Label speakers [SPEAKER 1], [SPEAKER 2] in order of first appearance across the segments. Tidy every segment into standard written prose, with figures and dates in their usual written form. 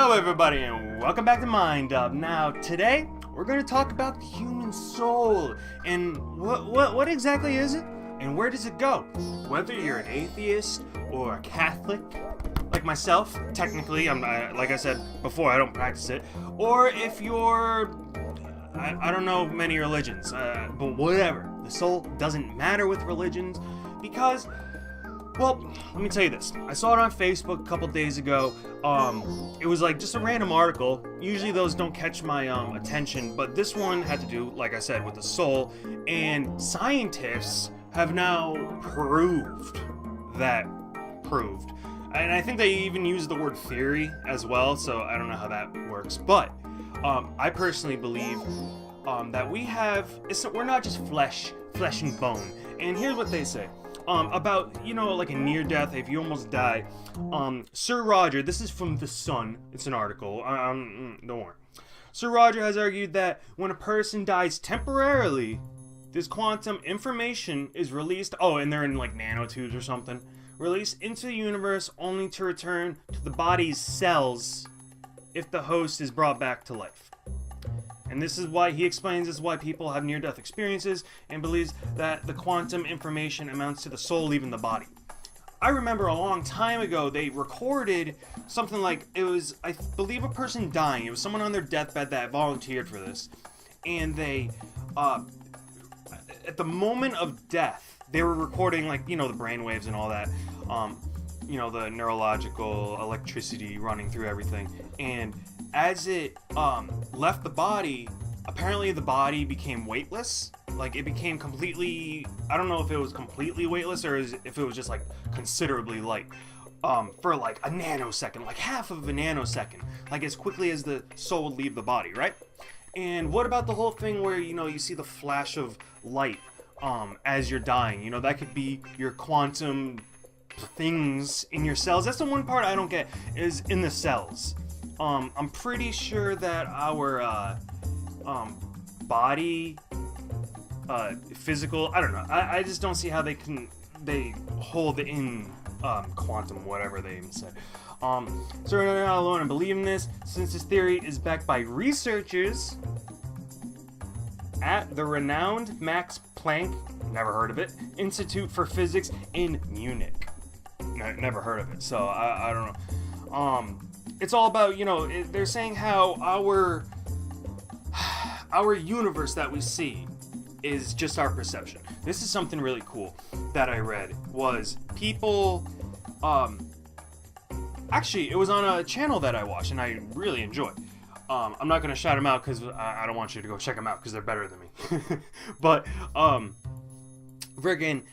[SPEAKER 1] Hello everybody and welcome back to Mind Up. Now today we're going to talk about the human soul and what exactly is it and where does it go? Whether you're an atheist or a Catholic like myself, technically like I said before, I don't practice it, or if you're I don't know many religions, but whatever. The soul doesn't matter with religions because, well, let me tell you this. I saw it on Facebook a couple days ago. It was like just a random article. Usually those don't catch my attention, but this one had to do, like I said, with the soul. And scientists have now proved. And I think they even use the word theory as well, so I don't know how that works. But I personally believe that we're not just flesh and bone. And here's what they say. About, like a near death, if you almost die. Sir Roger, this is from The Sun, it's an article, don't worry. Sir Roger has argued that when a person dies temporarily, this quantum information is released, and they're in like nanotubes or something, released into the universe only to return to the body's cells if the host is brought back to life. And this is why he explains this is why people have near-death experiences and believes that the quantum information amounts to the soul leaving the body. I remember a long time ago they recorded something like, it was, I believe, a person dying. It was someone on their deathbed that volunteered for this. And they, at the moment of death, they were recording, like, the brainwaves and all that. The neurological electricity running through everything. And as it left the body, apparently the body became weightless. Like, it became completely, I don't know if it was completely weightless or if it was just like considerably light, for like a nanosecond, like half of a nanosecond, like as quickly as the soul would leave the body, right? And what about the whole thing where, you see the flash of light as you're dying? That could be your quantum things in your cells. That's the one part I don't get, is in the cells. I'm pretty sure that our body, physical, I don't know. I just don't see how they hold in quantum, whatever they even said. So we're not alone in believing this, since this theory is backed by researchers at the renowned Max Planck, never heard of it, Institute for Physics in Munich. Never heard of it, so I don't know. It's all about, they're saying how our universe that we see is just our perception. This is something really cool that I read, was people, actually, it was on a channel that I watched and I really enjoyed. I'm not going to shout them out because I don't want you to go check them out because they're better than me. But, friggin',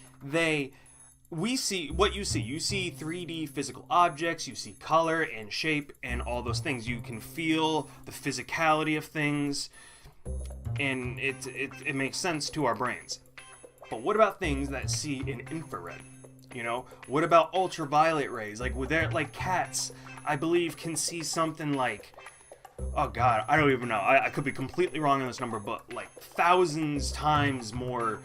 [SPEAKER 1] we see what you see. You see 3D physical objects, you see color and shape and all those things. You can feel the physicality of things, and it makes sense to our brains. But what about things that see in infrared? What about ultraviolet rays? Like cats, I believe, can see something like, oh god, I don't even know. I could be completely wrong on this number, but like thousands times more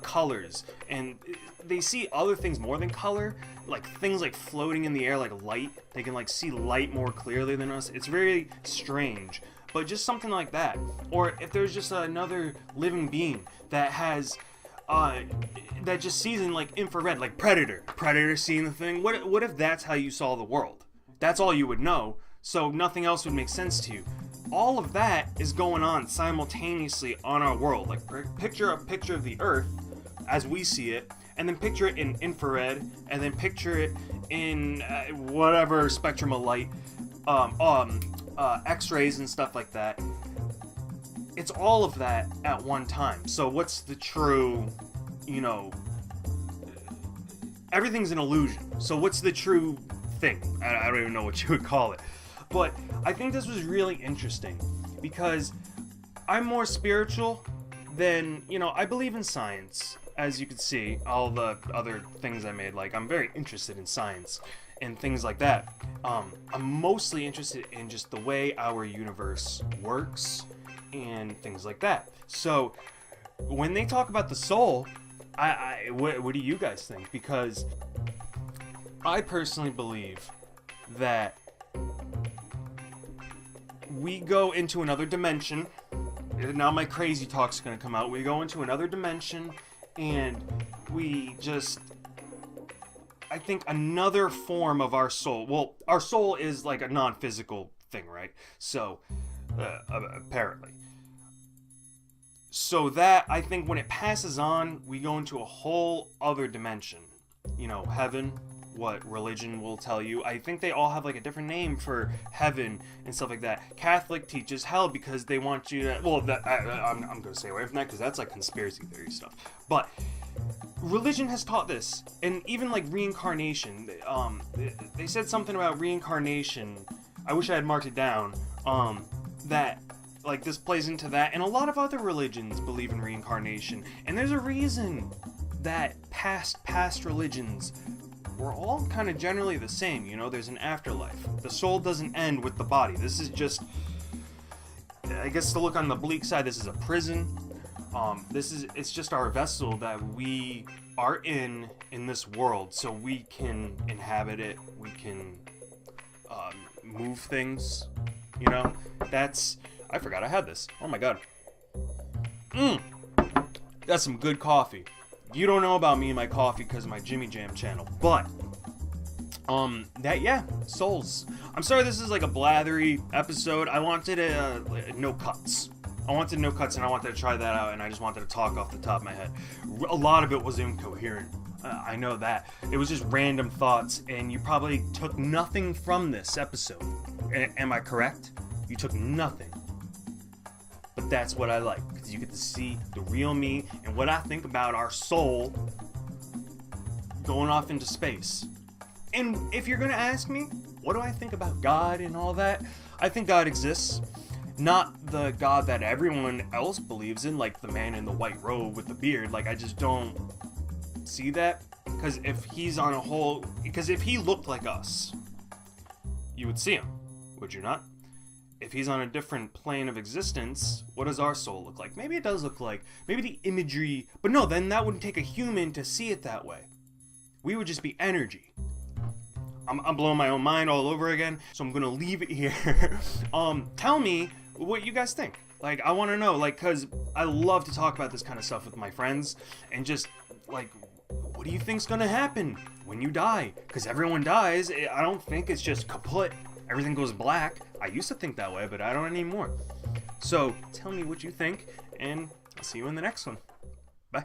[SPEAKER 1] colors, and they see other things more than color, like things like floating in the air, like light. They can like see light more clearly than us. It's very strange, but just something like that. Or if there's just another living being that has that just sees in like infrared, like Predator seeing the thing. What if that's how you saw the world? That's all you would know, so nothing else would make sense to you. All of that is going on simultaneously on our world. Like, picture a picture of the Earth as we see it, and then picture it in infrared, and then picture it in whatever spectrum of light, X-rays and stuff like that. It's all of that at one time. So what's the true, everything's an illusion. So what's the true thing? I don't even know what you would call it. But I think this was really interesting because I'm more spiritual than, I believe in science. As you can see, all the other things I made, like, I'm very interested in science and things like that. I'm mostly interested in just the way our universe works and things like that. So when they talk about the soul, what do you guys think? Because I personally believe that we go into another dimension. Now my crazy talk's gonna come out. We go into another dimension, and we just, I think, another form of our soul. Well, our soul is like a non-physical thing, right? So, apparently. So that, I think, when it passes on, we go into a whole other dimension. You know, heaven, what religion will tell you. I think they all have like a different name for heaven and stuff like that. Catholic teaches hell because they want you to, well, I'm going to stay away from that because that's like conspiracy theory stuff. But religion has taught this, and even like reincarnation. They said something about reincarnation. I wish I had marked it down. That like this plays into that, and a lot of other religions believe in reincarnation. And there's a reason that past religions were all kind of generally the same. You know, there's an afterlife. The soul doesn't end with the body. This is just, I guess, to look on the bleak side, this is a prison. It's just our vessel that we are in this world, so we can inhabit it. We can move things. You know, I forgot I had this. Oh my god. That's some good coffee. You don't know about me and my coffee because of my JimmyJam channel, but souls. I'm sorry this is like a blathery episode. I wanted no cuts. I wanted no cuts, and I wanted to try that out, and I just wanted to talk off the top of my head. A lot of it was incoherent. I know that. It was just random thoughts, and you probably took nothing from this episode. Am I correct? You took nothing. But that's what I like, because you get to see the real me and what I think about our soul going off into space. And if you're going to ask me, what do I think about God and all that? I think God exists. Not the God that everyone else believes in, like the man in the white robe with the beard. Like, I just don't see that. Because if he looked like us, you would see him, would you not? If he's on a different plane of existence, what does our soul look like? Maybe it does look like, maybe the imagery, but no, then that wouldn't take a human to see it that way. We would just be energy. I'm blowing my own mind all over again, so I'm gonna leave it here. Tell me what you guys think. Like, I want to know, like, because I love to talk about this kind of stuff with my friends, and just, like, what do you think's gonna happen when you die? Because everyone dies. I don't think it's just kaput. Everything goes black. I used to think that way, but I don't anymore. So, tell me what you think, and I'll see you in the next one. Bye.